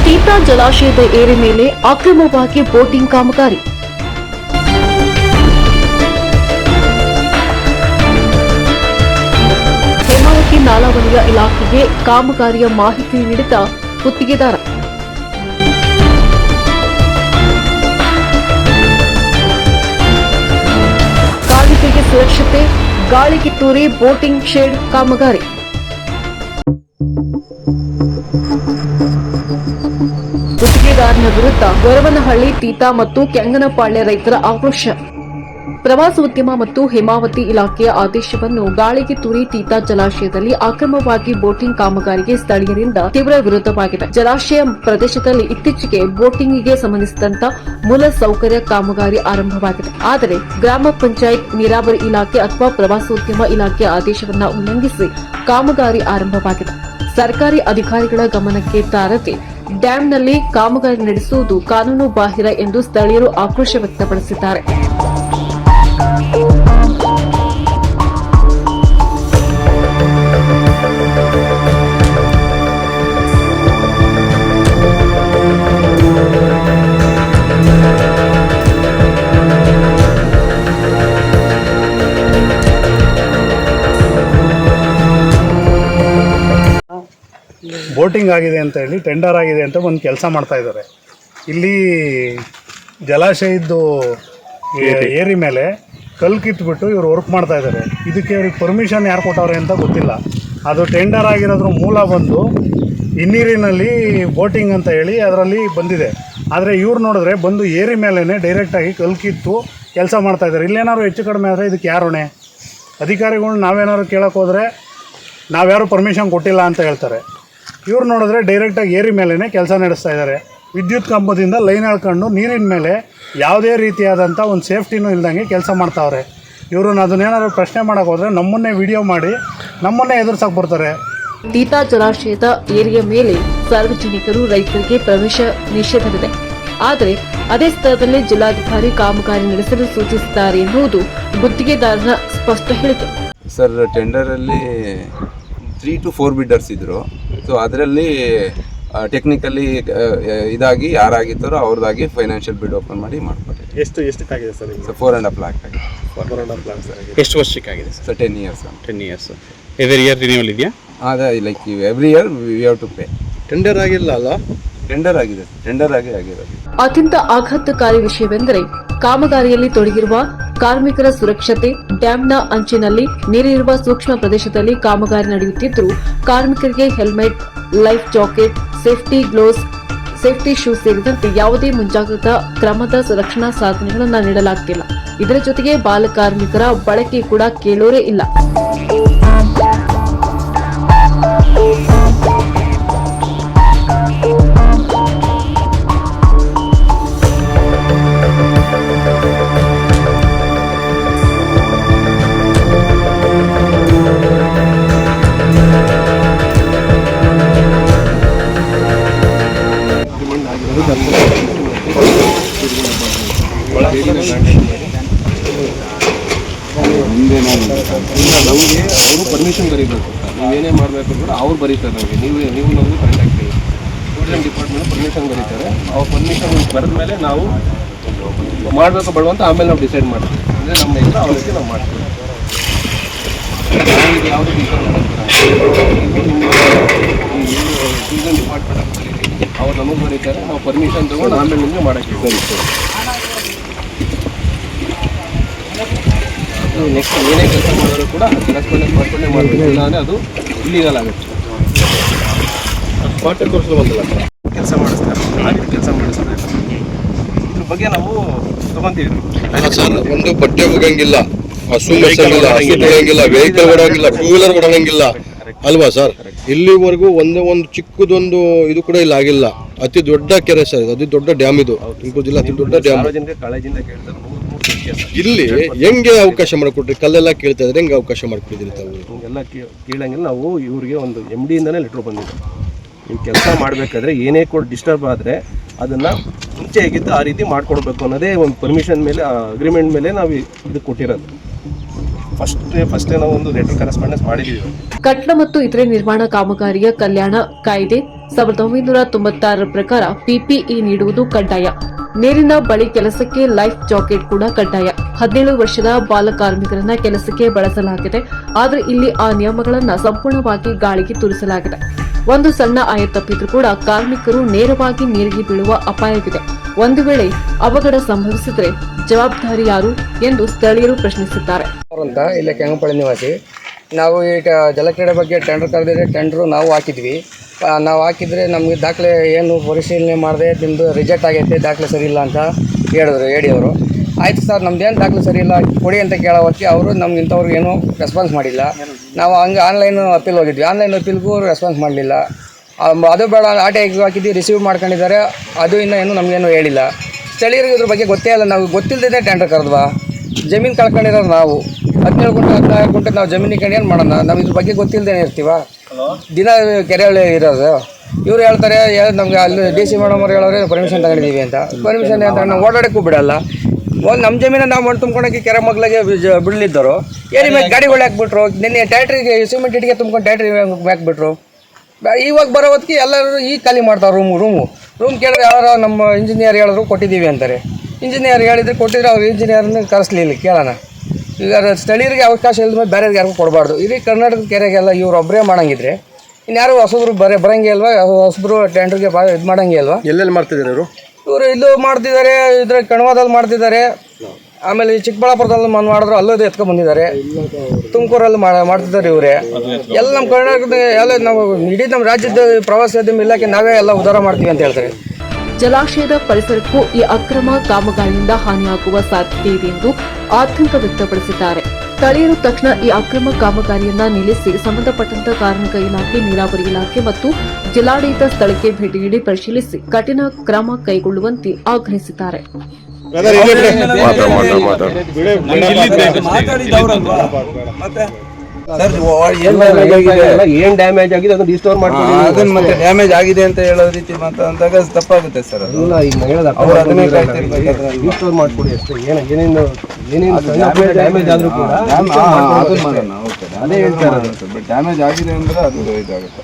ತೀತಾ ಜಲಾಶಯದ ಏರಿ ಮೇಲೆ ಅಕ್ರಮವಾಗಿ ಬೋಟಿಂಗ್ ಕಾಮಗಾರಿ. ಹೇಮಾವತಿ ನಾಲಾ ವಲಯ ಇಲಾಖೆಗೆ ಕಾಮಗಾರಿಯ ಮಾಹಿತಿ ನೀಡಿದ ಗುತ್ತಿಗೆದಾರ. ಕಾರ್ಮಿಕರಿಗೆ ಸುರಕ್ಷತೆ, ಗಾಳಿ ಕಿತ್ತೂರಿ ಬೋಟಿಂಗ್ ಶೆಡ್ ಕಾಮಗಾರಿ. ಗುತ್ತಿಗೆದಾರನ ವಿರುದ್ಧ ಗೊರವನಹಳ್ಳಿ, ತೀತಾ ಮತ್ತು ಕೆಂಗನಪಾಳ್ಯ ರೈತರ ಆಕ್ರೋಶ. ಪ್ರವಾಸೋದ್ಯಮ ಮತ್ತು ಹೇಮಾವತಿ ಇಲಾಖೆಯ ಆದೇಶವನ್ನು ಗಾಳಿಗೆ ತೂರಿ ತೀತಾ ಜಲಾಶಯದಲ್ಲಿ ಅಕ್ರಮವಾಗಿ ಬೋಟಿಂಗ್ ಕಾಮಗಾರಿಗೆ ಸ್ಥಳೀಯರಿಂದ ತೀವ್ರ ವಿರೋಧವಾಗಿದೆ. ಜಲಾಶಯ ಪ್ರದೇಶದಲ್ಲಿ ಇತ್ತೀಚೆಗೆ ಬೋಟಿಂಗ್ಗೆ ಸಂಬಂಧಿಸಿದಂತ ಮೂಲ ಸೌಕರ್ಯ ಕಾಮಗಾರಿ ಆರಂಭವಾಗಿದೆ. ಆದರೆ ಗ್ರಾಮ ಪಂಚಾಯತ್, ನೀರಾವರಿ ಇಲಾಖೆ ಅಥವಾ ಪ್ರವಾಸೋದ್ಯಮ ಇಲಾಖೆಯ ಆದೇಶವನ್ನು ಉಲ್ಲಂಘಿಸಿ ಕಾಮಗಾರಿ ಆರಂಭವಾಗಿದೆ. ಸರ್ಕಾರಿ ಅಧಿಕಾರಿಗಳ ಗಮನಕ್ಕೆ ತಾರದೆ ಡ್ಯಾಂನಲ್ಲಿ ಕಾಮಗಾರಿ ನಡೆಸುವುದು ಕಾನೂನು ಬಾಹಿರ ಎಂದು ಸ್ಥಳೀಯರು ಆಕ್ರೋಶ ವ್ಯಕ್ತಪಡಿಸಿದ್ದಾರೆ. ಬೋಟಿಂಗ್ ಆಗಿದೆ ಅಂತ ಹೇಳಿ ಟೆಂಡರ್ ಆಗಿದೆ ಅಂತ ಒಂದು ಕೆಲಸ ಮಾಡ್ತಾ ಇದ್ದಾರೆ. ಇಲ್ಲಿ ಜಲಾಶಯದ್ದು ಏರಿ ಮೇಲೆ ಕಲ್ಲು ಕಿತ್ಬಿಟ್ಟು ಇವರು ವರ್ಕ್ ಮಾಡ್ತಾ ಇದ್ದಾರೆ. ಇದಕ್ಕೆ ಇವ್ರಿಗೆ ಪರ್ಮಿಷನ್ ಯಾರು ಕೊಟ್ಟವ್ರೆ ಅಂತ ಗೊತ್ತಿಲ್ಲ. ಅದು ಟೆಂಡರ್ ಆಗಿರೋದ್ರ ಮೂಲ ಬಂದು ಹಿನ್ನೀರಿನಲ್ಲಿ ಬೋಟಿಂಗ್ ಅಂತ ಹೇಳಿ ಅದರಲ್ಲಿ ಬಂದಿದೆ. ಆದರೆ ಇವ್ರು ನೋಡಿದ್ರೆ ಬಂದು ಏರಿ ಮೇಲೇ ಡೈರೆಕ್ಟಾಗಿ ಕಲ್ಲು ಕಿತ್ತು ಕೆಲಸ ಮಾಡ್ತಾ ಇದ್ದಾರೆ. ಇಲ್ಲೇನಾದ್ರು ಹೆಚ್ಚು ಕಡಿಮೆ ಆದರೆ ಇದಕ್ಕೆ ಯಾರು ಹೊಣೆ? ಅಧಿಕಾರಿಗಳು ನಾವೇನಾದ್ರು ಕೇಳೋಕೆ ಹೋದರೆ ನಾವ್ಯಾರು ಪರ್ಮಿಷನ್ ಕೊಟ್ಟಿಲ್ಲ ಅಂತ ಹೇಳ್ತಾರೆ. ಇವ್ರು ನೋಡಿದ್ರೆ ಡೈರೆಕ್ಟಾಗಿ ಏರಿ ಮೇಲೇ ಕೆಲಸ ನಡೆಸ್ತಾ ಇದ್ದಾರೆ. ವಿದ್ಯುತ್ ಕಂಬದಿಂದ ಲೈನ್ ಎಳ್ಕೊಂಡು ನೀರಿನ ಮೇಲೆ ಯಾವುದೇ ರೀತಿಯಾದಂಥ ಒಂದು ಸೇಫ್ಟಿನೂ ಇಲ್ದಂಗೆ ಕೆಲಸ ಮಾಡ್ತಾವ್ರೆ. ಇವ್ರನ್ನ ಅದನ್ನೇನಾದ್ರು ಪ್ರಶ್ನೆ ಮಾಡೋಕೆ ಹೋದರೆ ನಮ್ಮನ್ನೇ ವಿಡಿಯೋ ಮಾಡಿ ನಮ್ಮನ್ನೇ ಎದುರಿಸಕ್ಕೆ ಬರ್ತಾರೆ. ತೀತಾ ಜಲಾಶಯದ ಏರಿಯ ಮೇಲೆ ಸಾರ್ವಜನಿಕರು, ರೈತರಿಗೆ ಪ್ರವೇಶ ನಿಷೇಧವಿದೆ. ಆದರೆ ಅದೇ ಸ್ಥಳದಲ್ಲಿ ಜಿಲ್ಲಾಧಿಕಾರಿ ಕಾಮಗಾರಿ ನಡೆಸಲು ಸೂಚಿಸಿದ್ದಾರೆ ಎನ್ನುವುದು ಗುತ್ತಿಗೆದಾರನ ಸ್ಪಷ್ಟ ಹೇಳಿಕೆ. ಸರ್, ಟೆಂಡರಲ್ಲಿ 3 to 4 ಬಿಡ್ಡರ್ಸ್ ಇದ್ದರು. ಸೊ ಅದರಲ್ಲಿ ಟೆಕ್ನಿಕಲಿ ಇದಾಗಿ ಯಾರಾಗಿದ್ದಾರೋ ಅವ್ರದ್ದಾಗಿ ಫೈನಾನ್ಷಿಯಲ್ ಬಿಡ್ ಓಪನ್ ಮಾಡಿ ಮಾಡ್ಕೊಟ್ಟಿದೆ. ಎಷ್ಟಕ್ಕಾಗಿದೆ ಸರ್? 4.5 lakh ಆಗಿದೆ. 4.5 lakh ಸರ್. ಎಷ್ಟು ವರ್ಷಕ್ಕಾಗಿದೆ sir? 10 years. 10 years. Every year renewal ಇದೆಯಾ? ಅದೇ, like every year we have to pay. Tender ಆಗಿಲ್ಲ ಅಲ್ಲ? ಟೆಂಡರ್ ಆಗಿದೆ, ಟೆಂಡರ್ ಆಗಿರೋದು. ಅತ್ಯಂತ ಆಘಾತಕಾರಿ ವಿಷಯವೆಂದರೆ ಕಾಮಗಾರಿಯಲ್ಲಿ ತೊಡಗಿರುವ ಕಾರ್ಮಿಕರ ಸುರಕ್ಷತೆ. ಡ್ಯಾಂನ ಅಂಚಿನಲ್ಲಿ ನೀರಿರುವ ಸೂಕ್ಷ್ಮ ಪ್ರದೇಶದಲ್ಲಿ ಕಾಮಗಾರಿ ನಡೆಯುತ್ತಿದ್ದರೂ ಕಾರ್ಮಿಕರಿಗೆ helmet, life jacket, safety gloves, safety shoes ಸೇರಿದಂತೆ ಯಾವುದೇ ಮುಂಜಾಗ್ರತಾ ಕ್ರಮದ ರಕ್ಷಣಾ ಸಾಧನಗಳನ್ನು ನೀಡಲಾಗುತ್ತಿಲ್ಲ. ಇದರ ಜೊತೆಗೆ ಬಾಲ ಕಾರ್ಮಿಕರ ಬಳಕೆ ಕೂಡ ಕೇಳೋರೇ ಇಲ್ಲ. ನಮಗೆ ಅವರು ಪರ್ಮಿಷನ್ ಬರೀಬೇಕು. ನೀವೇನೇ ಮಾಡಬೇಕು ಕೂಡ ಅವ್ರು ಬರೀತಾರೆ ನಮಗೆ. ನೀವು ನಮಗೆ ಕರೆಕ್ಟ್ ಆಗ್ತೀವಿ. ಟೂರಿಸಂ ಡಿಪಾರ್ಟ್ಮೆಂಟ್ ಪರ್ಮಿಷನ್ ಬರೀತಾರೆ. ಅವ್ರ ಪರ್ಮಿಷನ್ ಬರೆದ ಮೇಲೆ ನಾವು ಮಾಡಬೇಕು ಬೇಡ ಅಂತ ಆಮೇಲೆ ನಾವು ಡಿಸೈಡ್ ಮಾಡ್ತೀವಿ. ಅಂದರೆ ನಮ್ಮ ಹೆಸರು ಅವರಿಗೆ ನಾವು ಮಾಡ್ತೀವಿ. ನಾವು ಯಾವುದೇ ಟೂರಿಸಂ ಡಿಪಾರ್ಟ್ಮೆಂಟ್ ಅವ್ರು ನಮಗೆ ಬರೀತಾರೆ. ನಾವು ಪರ್ಮಿಷನ್ ತೊಗೊಂಡು ಆಮೇಲೆ ನಿಮಗೆ ಮಾಡೋಕ್ಕೆ ಸರಿ. ನೆಕ್ಸ್ಟ್ ಏನೇ ಕೆಲಸ ಮಾಡಿದ್ರು ಕೂಡ ಕರೆಸ್ಪಾಂಡೆನ್ಸ್ ಮಾಡ್ಕೊಂಡೇ ಮಾಡಬೇಕು. ಇಲ್ಲಾಂದರೆ ಅದು ಇಲ್ಲಿಗಲ್ ಆಗುತ್ತೆ. ಪಾರ್ಟಿ ಕೋರ್ಸ್ಗಳು ಬಂದಿಲ್ಲ ಕೆಲಸ ಮಾಡಿಸ್ತಾರೆ. ಕೆಲಸ ಮಾಡಿಸ್ತಾರೆ. ಇದ್ರ ಬಗ್ಗೆ ನಾವು ತೊಗೊತೀವಿ ಸರ್. ಒಂದು ಬಟ್ಟೆ ಹೋಗಂಗಿಲ್ಲ, ಹಸು ಹೊಡಂಗಿಲ್ಲ, ವೆಹಿಕಲ್ ಹೊಡಂಗಿಲ್ಲ, 2 wheeler ಹೊಡಂಗಿಲ್ಲ ಅಲ್ವಾ ಸರ್? ಇಲ್ಲಿವರೆಗೂ ಒಂದು ಚಿಕ್ಕದೊಂದು ಇದು ಕೂಡ ಇಲ್ಲ ಆಗಿಲ್ಲ. ಅತಿ ದೊಡ್ಡ ಕೆರೆ ಸರ್ ಇದು, ಅತಿ ದೊಡ್ಡ ಡ್ಯಾಮ್ ಇದು. ತುಮಕೂರು ಜಿಲ್ಲೆ ಅತಿ ದೊಡ್ಡ ಡ್ಯಾಮ್. ಕಾಳಜಿಯಿಂದ ಕೇಳ್ತಾರೆ. ಇಲ್ಲಿ ಹೆಂಗೆ ಅವಕಾಶ ಮಾಡಿಕೊಟ್ರಿ? ಕಲ್ಲೆಲ್ಲ ಕೇಳ್ತಾ ಇದ್ರೆ ಹೆಂಗೆ ಅವಕಾಶ ಮಾಡ್ಕೊಟ್ಟಿದ್ರಿ ತಾವು? ಹಿಂಗೆಲ್ಲ ಕೇಳಂಗಿಲ್ಲ. ನಾವು ಇವ್ರಿಗೆ ಒಂದು MD ಇಂದನೇ ಲೆಟ್ರ್ ಬಂದಿದೆ. ನೀವು ಕೆಲಸ ಮಾಡಬೇಕಾದ್ರೆ ಏನೇ ಕೂಡ ಡಿಸ್ಟರ್ಬ್ ಆದರೆ ಅದನ್ನು ಮುಂಚೆ ಹೇಗಿತ್ತು ಆ ರೀತಿ ಮಾಡಿಕೊಡ್ಬೇಕು ಅನ್ನೋದೇ ಒಂದು ಪರ್ಮಿಷನ್ ಮೇಲೆ, ಅಗ್ರಿಮೆಂಟ್ ಮೇಲೆ ನಾವು ಇದು ಕೊಟ್ಟಿರೋದು. ಫಸ್ಟೇ ನಾವು ಒಂದು ಲೆಟರ್ ಕರೆಸ್ಪಾಂಡೆನ್ಸ್ ಮಾಡಿದ್ದೀವಿ. ಕಟ್ಟಡ ಮತ್ತು ಇತರೆ ನಿರ್ಮಾಣ ಕಾಮಗಾರಿಯ ಕಲ್ಯಾಣ ಕಾಯ್ದೆ 1996 ಪ್ರಕಾರ ಪಿಪಿಇ ನೀಡುವುದು ಕಡ್ಡಾಯ. ನೀರಿನ ಬಳಿ ಕೆಲಸಕ್ಕೆ ಲೈಫ್ ಜಾಕೆಟ್ ಕೂಡ ಕಡ್ಡಾಯ. 17 ವರ್ಷದ ಬಾಲ ಕಾರ್ಮಿಕರನ್ನ ಕೆಲಸಕ್ಕೆ ಬಳಸಲಾಗಿದೆ. ಆದರೆ ಇಲ್ಲಿ ಆ ನಿಯಮಗಳನ್ನು ಸಂಪೂರ್ಣವಾಗಿ ಗಾಳಿಗೆ ತೂರಿಸಲಾಗಿದೆ. ಒಂದು ಸಣ್ಣ ಆಯ ತಪ್ಪಿದ್ರೂ ಕೂಡ ಕಾರ್ಮಿಕರು ನೇರವಾಗಿ ನೀರಿಗೆ ಬೀಳುವ ಅಪಾಯವಿದೆ. ಒಂದು ವೇಳೆ ಅವಘಡ ಸಂಭವಿಸಿದರೆ ಜವಾಬ್ದಾರಿ ಯಾರು ಎಂದು ಸ್ಥಳೀಯರು ಪ್ರಶ್ನಿಸಿದ್ದಾರೆ. ಅಂತ ಇಲ್ಲೇ ಕೆಂಗಪಳ್ಳಿ ನಿವಾಸಿ. ನಾವು ಈಗ ಜಲಕ್ರೀಡೆ ಬಗ್ಗೆ ಟೆಂಡರ್ ಕರೆದಿದ್ರೆ ಟೆಂಡರು ನಾವು ಹಾಕಿದ್ವಿ. ನಾವು ಹಾಕಿದರೆ ನಮಗೆ ದಾಖಲೆ ಏನು ಪರಿಶೀಲನೆ ಮಾಡದೆ ನಿಮ್ಮದು ರಿಜೆಕ್ಟ್ ಆಗೈತೆ, ದಾಖಲೆ ಸರಿ ಇಲ್ಲ ಅಂತ ಹೇಳಿದ್ರು ಅವರು. ಆಯಿತು ಸರ್, ನಮ್ದೇನು ದಾಖಲೆ ಸರಿ ಇಲ್ಲ ಕೊಡಿ ಅಂತ ಕೇಳೋ ಹೊತ್ತಿಗೆ ಅವರು ನಮ್ಗೆ ಇಂಥವ್ರಿಗೆ ಏನೂ ರೆಸ್ಪಾನ್ಸ್ ಮಾಡಿಲ್ಲ. ನಾವು ಹಂಗೆ ಆನ್ಲೈನ್ ಅಪೀಲ್ ಹೋಗಿದ್ವಿ, ಆನ್ಲೈನ್ ಅಪೀಲ್ಗೂ ರೆಸ್ಪಾನ್ಸ್ ಮಾಡಲಿಲ್ಲ. ಅದು ಬೇಡ ಆರ್ ಟಿ ಐಗೆ ಹಾಕಿದ್ವಿ, ರಿಸೀವ್ ಮಾಡ್ಕೊಂಡಿದ್ದಾರೆ, ಅದು ಇನ್ನೂ ಏನು ನಮಗೇನು ಹೇಳಿಲ್ಲ. ಸ್ಥಳೀಯರಿಗೆ ಇದ್ರ ಬಗ್ಗೆ ಗೊತ್ತೇ ಇಲ್ಲ. ನಾವು ಗೊತ್ತಿಲ್ಲದೇ ಟೆಂಡರ್ ಕರೆದ್ವಾ, ಜಮೀನು ಕಳ್ಕೊಂಡಿರೋದು ನಾವು 17 ಗುಂಟೆ 14 ಗುಂಟೆ ನಾವು ಜಮೀನಿಗೆ ಕಣ್ಣು ಏನು ಮಾಡೋಣ? ನಾವು ಇದ್ರ ಬಗ್ಗೆ ಗೊತ್ತಿಲ್ಲದೇ ಇರ್ತೀವ, ದಿನ ಕೆರೆಯಲ್ಲಿ ಇರೋದು. ಇವ್ರು ಹೇಳ್ತಾರೆ ನಮ್ಗೆ ಅಲ್ಲಿ DC ಮೇಡಮ್ ಅವ್ರು ಹೇಳೋರೆ ಪರ್ಮಿಷನ್ ತಗೊಂಡಿದ್ದೀವಿ ಅಂತ. ಪರ್ಮಿಷನ್ ಅಂತ ನಾವು ಓಡಾಡೋಕ್ಕೂ ಬಿಡಲ್ಲ. ಒಂದು ನಮ್ಮ ಜಮೀನು ನಾವು ಮಣ್ಣು ತುಂಬ್ಕೊಳಕ್ಕೆ ಕೆರೆ ಮಗ್ಳಿಗೆ ಬಿಡಲಿದ್ದರು. ಏನು ಮೇಲೆ ಗಾಡಿಗಳು ಹಾಕ್ಬಿಟ್ರು. ನಿನ್ನೆ ಟ್ಯಾಟ್ರಿಗೆ ಸಿಮೆಂಟ್ ಇಟ್ಟಿಗೆ ತುಂಬ್ಕೊಂಡು ಟ್ಯಾಟ್ರಿ ಹಾಕ್ಬಿಟ್ರು. ಇವಾಗ ಬರೋ ಹೊತ್ತಿಗೆ ಎಲ್ಲರೂ ಈಗ ಖಾಲಿ ಮಾಡ್ತಾರೆ ರೂಮ್ ಕೇಳಿದ್ರೆ ಯಾರು ನಮ್ಮ ಇಂಜಿನಿಯರ್ ಹೇಳಿದ್ರು ಕೊಟ್ಟಿದ್ದೀವಿ ಅಂತಾರೆ. ಇಂಜಿನಿಯರ್ ಹೇಳಿದ್ರೆ ಕೊಟ್ಟಿದ್ರೆ ಅವ್ರು ಇಂಜಿನಿಯರ್ನ ಕರೆಸ್ಲಿಲ್ಲ ಕೇಳೋಣ. ಈಗ ಸ್ಥಳೀಯರಿಗೆ ಅವಕಾಶ ಇಲ್ಲದ ಮೇಲೆ ಬೇರೆಯವ್ರಿಗೆ ಯಾರಿಗೂ ಕೊಡಬಾರ್ದು. ಇಡೀ ಕರ್ನಾಟಕದ ಕೆರೆಗೆಲ್ಲ ಇವ್ರು ಒಬ್ಬರೇ ಮಾಡಂಗಿದ್ರೆ ಇನ್ಯಾರು ಹೊಸಬ್ರು ಬರಂಗೆ ಅಲ್ವಾ? ಹೊಸಬ್ರು ಟೆಂಡರ್ಗೆ ಇದು ಮಾಡಂಗೆ ಅಲ್ವಾ? ಎಲ್ಲೆಲ್ಲಿ ಮಾಡ್ತಿದ್ದಾರೆ ಇವರು ಇಲ್ಲೂ ಮಾಡ್ತಿದ್ದಾರೆ, ಇದ್ರ ಕಣ್ವಾದಲ್ಲಿ ಮಾಡ್ತಿದ್ದಾರೆ, ಆಮೇಲೆ ಈ ಚಿಕ್ಕಬಳ್ಳಾಪುರದಲ್ಲಿ ಮಾಡಿದ್ರು, ಅಲ್ಲೋದು ಎತ್ಕೊಂಡು ಬಂದಿದ್ದಾರೆ. ತುಮಕೂರಲ್ಲಿ ಮಾಡ್ತಿದ್ದಾರೆ ಇವರೇ. ಎಲ್ಲ ನಮ್ಮ ಕರ್ನಾಟಕದ ಎಲ್ಲ ನಾವು ಇಡೀ ನಮ್ಮ ರಾಜ್ಯದ ಪ್ರವಾಸೋದ್ಯಮ ಇಲಾಖೆ ನಾವೇ ಎಲ್ಲ ಉದ್ಧಾರ ಮಾಡ್ತೀವಿ ಅಂತ ಹೇಳ್ತಾರೆ. ಜಲಾಶಯದ ಪರಿಸರಕ್ಕೂ ಈ ಅಕ್ರಮ ಕಾಮಗಾರಿಯಿಂದ ಹಾನಿಯಾಗುವ ಸಾಧ್ಯತೆ ಇದೆ ಎಂದು ಆತಂಕ ವ್ಯಕ್ತಪಡಿಸಿದ್ದಾರೆ. ಸ್ಥಳೀಯರು ತಕ್ಷಣ ಈ ಅಕ್ರಮ ಕಾಮಗಾರಿಯನ್ನ ನಿಲ್ಲಿಸಿ ಸಂಬಂಧಪಟ್ಟಂತ ಕಾರ್ಮಿಕ ಇಲಾಖೆ, ನೀರಾವರಿ ಇಲಾಖೆ ಮತ್ತು ಜಿಲ್ಲಾಡಳಿತ ಸ್ಥಳಕ್ಕೆ ಭೇಟಿ ನೀಡಿ ಪರಿಶೀಲಿಸಿ ಕಠಿಣ ಕ್ರಮ ಕೈಗೊಳ್ಳುವಂತೆ ಆಗ್ರಹಿಸಿದ್ದಾರೆ. ಏನ್ ಡ್ಯಾಮೇಜ್ ಆಗಿದೆ ಅದನ್ನ ರಿಸ್ಟೋರ್ ಮಾಡ್ಕೊಂಡು ಅದನ್ನ ಮತ್ತೆ ಡ್ಯಾಮೇಜ್ ಆಗಿದೆ ಅಂತ ಹೇಳೋ ರೀತಿ ಮಾತಾಡಿದಾಗ ತಪ್ಪಾಗುತ್ತೆ ಸರ್. ರಿಸ್ಟೋರ್ ಮಾಡ್ಕೊಡಿ ಅಷ್ಟೇ. ಏನೇನು ಡ್ಯಾಮೇಜ್ ಆದ್ರೂ ಕೂಡ ಅದೇ ಹೇಳ್ತಾರೆ. ಡ್ಯಾಮೇಜ್ ಆಗಿದೆ ಅಂದ್ರೆ ಅದು ಇದಾಗುತ್ತೆ.